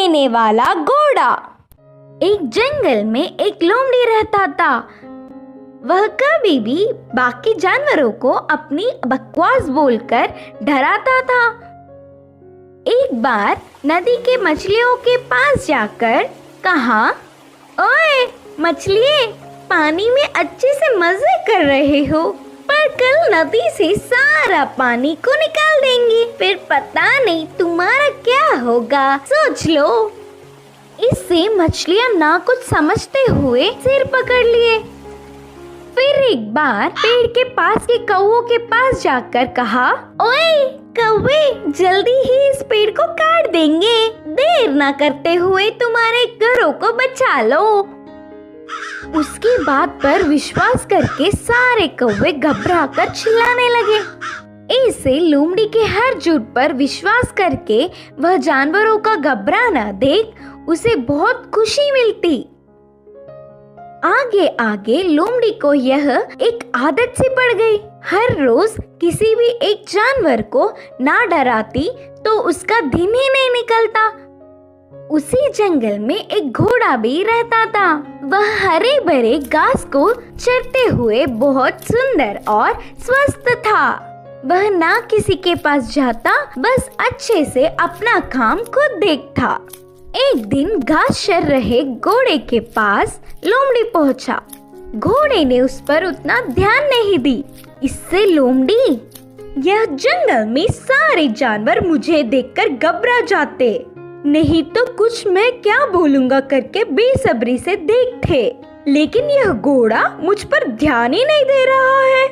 देने वाला घोड़ा। एक जंगल में एक लोमड़ी रहता था। वह कभी भी बाकी जानवरों को अपनी बकवास बोलकर डराता था। एक बार नदी के मछलियों के पास जाकर कहा, ओए मछलिए, पानी में अच्छे से मजे कर रहे हो, पर कल नदी से सारा पानी को निकाल देंगे, फिर पता नहीं तुम्हारा क्या होगा, सोच लो। इससे मछलियां ना कुछ समझते हुए सिर पकड़ लिए। फिर एक बार पेड़ के पास के कौवों के पास जाकर कहा, ओए कौवे, जल्दी ही इस पेड़ को काट देंगे, देर ना करते हुए तुम्हारे घरों को बचा लो। उसकी बात पर विश्वास करके सारे कौवे घबराकर चिल्लाने लगे। ऐसे लोमड़ी के हर झूठ पर विश्वास करके वह जानवरों का घबराना देख उसे बहुत खुशी मिलती। आगे आगे लोमड़ी को यह एक आदत सी पड़ गई। हर रोज किसी भी एक जानवर को ना डराती तो उसका दिन ही नहीं निकलता। उसी जंगल में एक घोड़ा भी रहता था। वह हरे भरे घास को चरते हुए बहुत सुंदर और स्वस्थ था। वह ना किसी के पास जाता, बस अच्छे से अपना काम खुद देखता। एक दिन घास चर रहे घोड़े के पास लोमड़ी पहुंचा। घोड़े ने उस पर उतना ध्यान नहीं दी। इससे लोमड़ी, यह जंगल में सारे जानवर मुझे देखकर घबरा जाते, नहीं तो कुछ मैं क्या बोलूंगा करके बेसब्री से देखते, लेकिन यह घोड़ा मुझ पर ध्यान ही नहीं दे रहा है,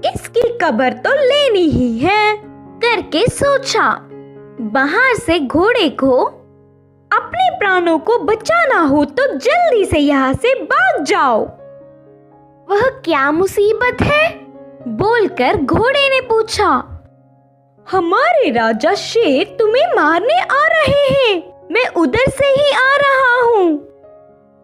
इसकी खबर तो लेनी ही है करके सोचा। बाहर से घोड़े को अपने प्राणों को बचाना हो तो जल्दी से यहाँ से भाग जाओ। वह क्या मुसीबत है? बोलकर घोड़े ने पूछा। हमारे राजा शेर तुम्हें मारने आ रहे हैं, मैं उधर से ही आ रहा हूँ।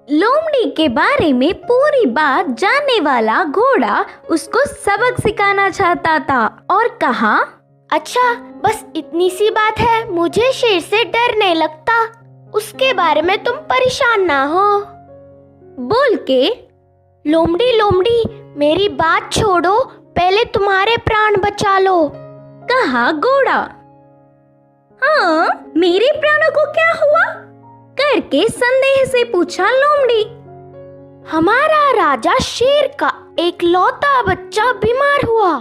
लोमड़ी के बारे में पूरी बात जानने वाला घोड़ा उसको सबक सिखाना चाहता था और कहा, अच्छा बस इतनी सी बात है, मुझे शेर से डर नहीं लगता, उसके बारे में तुम परेशान ना हो। बोल के लोमड़ी लोमड़ी मेरी बात छोड़ो, पहले तुम्हारे प्राण बचा लो, कहा घोड़ा। हाँ, मेरे प्राणों को क्या हुआ? करके संदेह से पूछा लोमड़ी। हमारा राजा शेर का एक लौता बच्चा बीमार हुआ,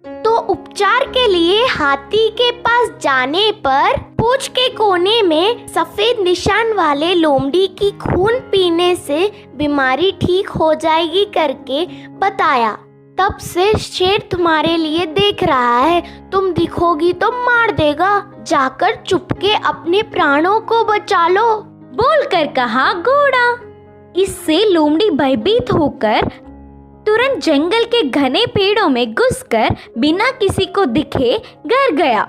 तो उपचार के लिए हाथी के पास जाने पर पूंछ के कोने में सफेद निशान वाले लोमड़ी की खून पीने से बीमारी ठीक हो जाएगी करके बताया। तब से शेर तुम्हारे लिए देख रहा है, तुम दिखोगी तो मार देगा, जाकर चुपके अपने प्राणों को बचा लो, बोलकर कहा घोड़ा। इससे लोमड़ी भयभीत होकर तुरंत जंगल के घने पेड़ों में घुसकर बिना किसी को दिखे घर गया।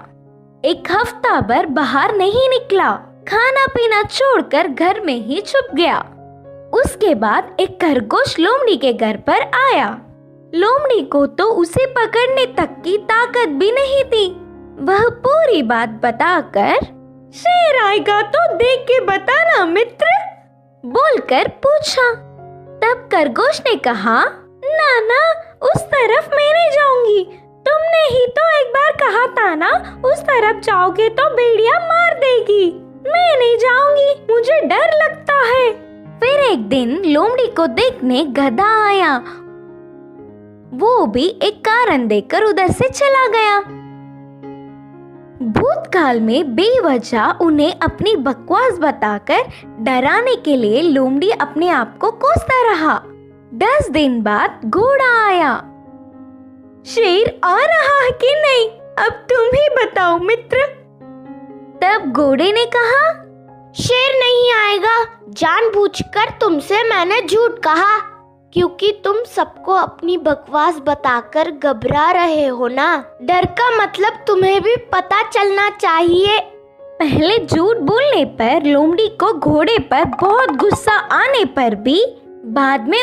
एक हफ्ता भर बाहर नहीं निकला, खाना पीना छोड़कर घर में ही छुप गया। उसके बाद एक खरगोश लोमड़ी के घर पर आया। लोमड़ी को तो उसे पकड़ने तक की ताकत भी नहीं थी। वह पूरी बात बताकर, शेर आएगा तो देख के बताना मित्र, बोलकर पूछा। तब खरगोश ने कहा, ना ना, उस तरफ मैं नहीं जाऊंगी, तुमने ही तो एक बार कहा था ना, उस तरफ जाओगे तो भेड़िया मार देगी, मैं नहीं जाऊंगी, मुझे डर लगता है। फिर एक दिन लोमड़ी को देखने गधा आया। वो भी एक कारण देकर उधर से चला गया। भूतकाल में बेवजह उन्हें अपनी बकवास बताकर डराने के लिए लोमड़ी अपने आप को कोसता रहा। 10 दिन बाद घोड़ा आया। शेर आ रहा है कि नहीं, अब तुम ही बताओ मित्र। तब घोड़े ने कहा, शेर नहीं आएगा, जानबूझकर तुमसे मैंने झूठ कहा, क्योंकि तुम सबको अपनी बकवास बताकर घबरा रहे हो ना। डर का मतलब तुम्हें भी पता चलना चाहिए। पहले झूठ बोलने पर लोमड़ी को घोड़े पर बहुत गुस्सा आने पर भी बाद में